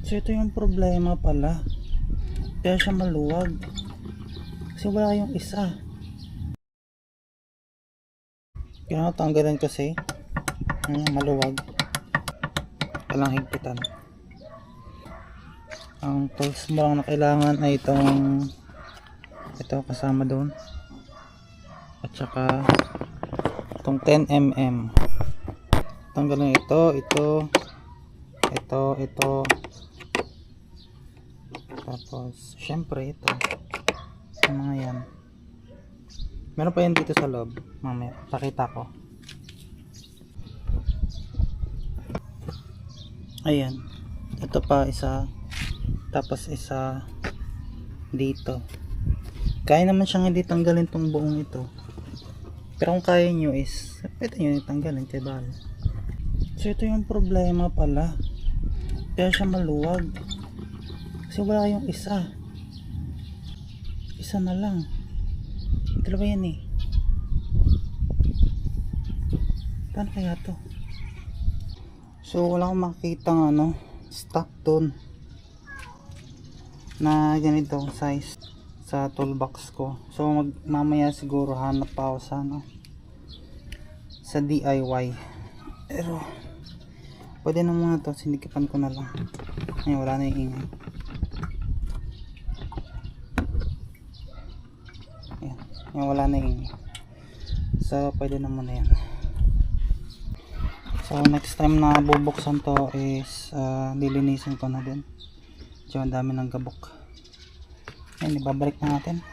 So ito yung problema pala, kaya siya maluwag kasi wala yung isa. Kaya tanggalan kasi maluwag, walang higpitan. Ang tools mo lang na kailangan ay ito kasama doon, at saka itong 10mm. Tanggalin ito, tapos syempre ito, yung mga yan. Meron pa yan dito sa loob, mamaya pakita ko. Ayan, ito pa isa, tapos isa dito. Kaya naman siyang hindi tanggalin tong buong ito, pero kung kaya nyo is pwede nyo tanggalin, diba? So ito yung problema pala, kaya siya maluwag kasi wala yung isa na lang. Dalawa yan eh. Paano kaya to? So wala akong makikita stock doon na ganitong size sa toolbox ko. So mamaya siguro hanap pa ako sa DIY, pero pwede na muna to, sinikipan ko na lang. Ay, wala na yung ingay. Ayan, wala na yung ingay, so pwede na muna yan. So next time na bubuksan to is lilinisin ko na din. So ang dami ng gabok. Ayan, ibabalik na natin.